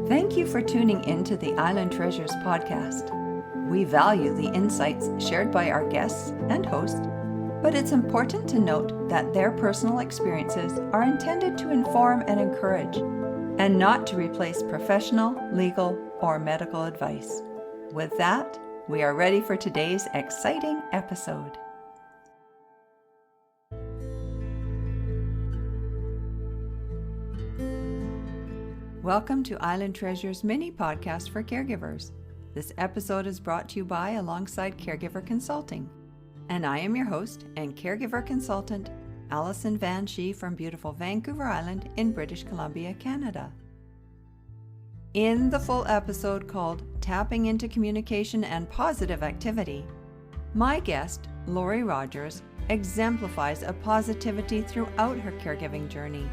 Thank you for tuning into the Island Treasures podcast. We value the insights shared by our guests and hosts, but it's important to note that their personal experiences are intended to inform and encourage, and not to replace professional, legal, or medical advice. With that, we are ready for today's exciting episode. Welcome to Island Treasures mini podcast for caregivers. This episode is brought to you by Alongside Caregiver Consulting, and I am your host and caregiver consultant, Alison Van Schie from beautiful Vancouver Island in British Columbia, Canada. In the full episode called Tapping into Communication and Positive Activity, my guest, Lori Rogers, exemplifies a positivity throughout her caregiving journey.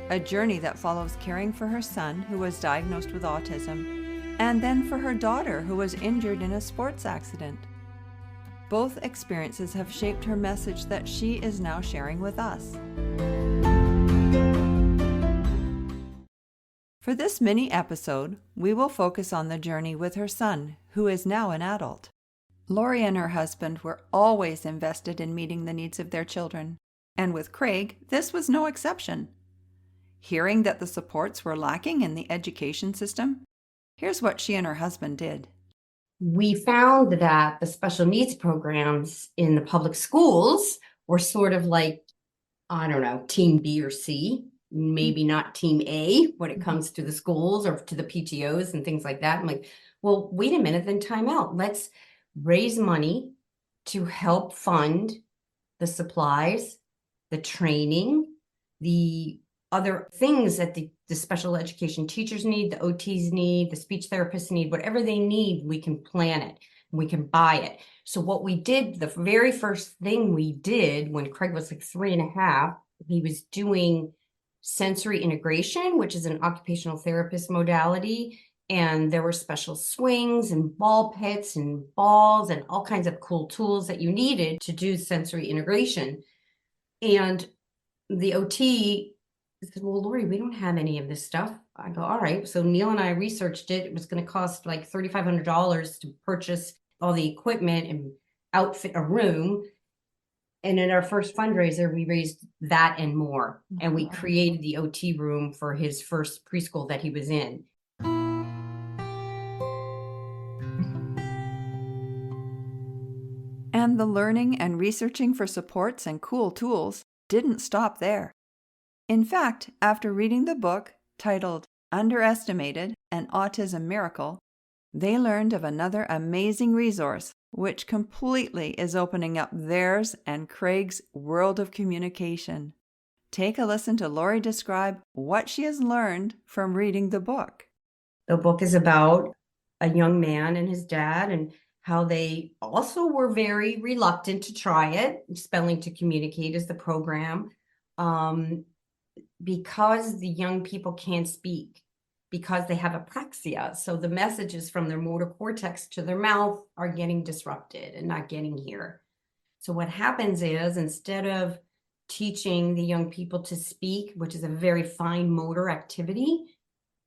A journey that follows caring for her son, who was diagnosed with autism, and then for her daughter, who was injured in a sports accident. Both experiences have shaped her message that she is now sharing with us. For this mini episode, we will focus on the journey with her son, who is now an adult. Lori and her husband were always invested in meeting the needs of their children, and with Craig, this was no exception. Hearing that the supports were lacking in the education system, here's what she and her husband did. We found that the special needs programs in the public schools were sort of like, I don't know, team B or C, maybe not team A when it comes to the schools or to the PTOs and things like that. I'm like, well, wait a minute, then time out. Let's raise money to help fund the supplies, the training, the other things that the special education teachers need, the OTs need, the speech therapists need, whatever they need, we can plan it, we can buy it. So what we did, the very first thing we did when Craig was like 3.5, he was doing sensory integration, which is an occupational therapist modality. And there were special swings and ball pits and balls and all kinds of cool tools that you needed to do sensory integration. And the OT said, well, Lori, we don't have any of this stuff. I go, all right. So Neil and I researched it. It was going to cost like $3,500 to purchase all the equipment and outfit a room. And in our first fundraiser, we raised that and more. And we created the OT room for his first preschool that he was in. And the learning and researching for supports and cool tools didn't stop there. In fact, after reading the book titled Underestimated: An Autism Miracle, they learned of another amazing resource which completely is opening up theirs and Craig's world of communication. Take a listen to Lori describe what she has learned from reading the book. The book is about a young man and his dad and how they also were very reluctant to try it. Spelling to Communicate is the program. Because the young people can't speak, because they have apraxia. So the messages from their motor cortex to their mouth are getting disrupted and not getting here. So what happens is, instead of teaching the young people to speak, which is a very fine motor activity,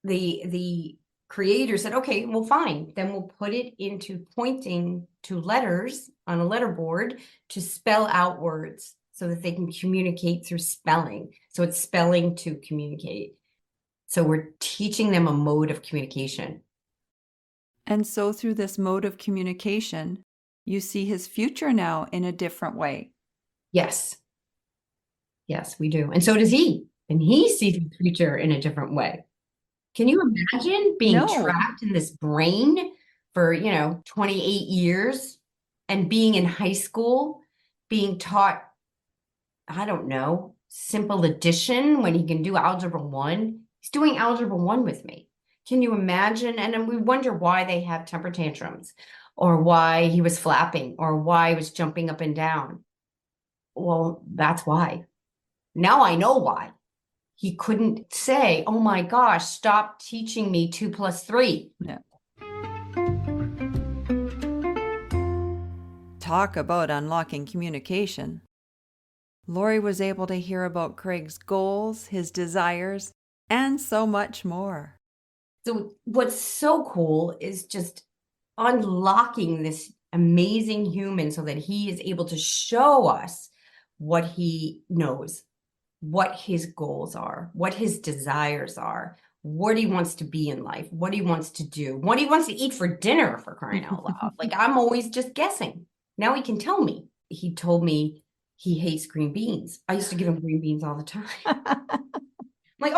the creator said, okay, well, fine. Then we'll put it into pointing to letters on a letterboard to spell out words, so that they can communicate through spelling. So it's spelling to communicate. So we're teaching them a mode of communication. And so through this mode of communication, you see his future now in a different way. Yes. Yes, we do. And so does he. And he sees the future in a different way. Can you imagine being trapped in this brain for, 28 years and being in high school, being taught, I don't know, simple addition when he can do algebra 1. He's doing algebra 1 with me. Can you imagine? And then we wonder why they have temper tantrums, or why he was flapping, or why he was jumping up and down. Well, that's why. Now I know why. He couldn't say, oh my gosh, stop teaching me 2 + 3. Yeah. Talk about unlocking communication. Lori was able to hear about Craig's goals, his desires, and so much more. So what's so cool is just unlocking this amazing human so that he is able to show us what he knows, what his goals are, what his desires are, what he wants to be in life, what he wants to do, what he wants to eat for dinner, for crying out loud. Like, I'm always just guessing. Now he can tell me. He told me he hates green beans. I used to give him green beans all the time. I'm like,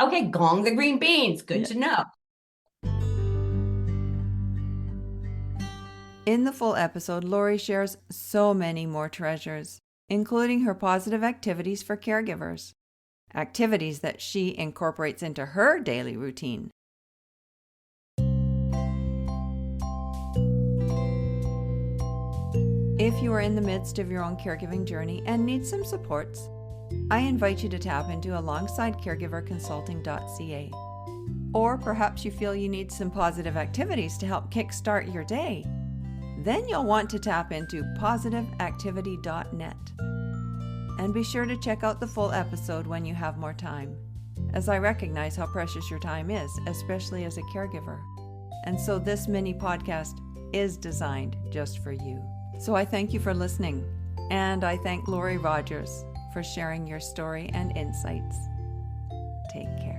okay, gong the green beans. Good to know. In the full episode, Lori shares so many more treasures, including her positive activities for caregivers, activities that she incorporates into her daily routine. If you are in the midst of your own caregiving journey and need some supports, I invite you to tap into alongsidecaregiverconsulting.ca. Or perhaps you feel you need some positive activities to help kickstart your day. Then you'll want to tap into positiveactivity.net. And be sure to check out the full episode when you have more time, as I recognize how precious your time is, especially as a caregiver. And so this mini podcast is designed just for you. So I thank you for listening, and I thank Lori Rogers for sharing your story and insights. Take care.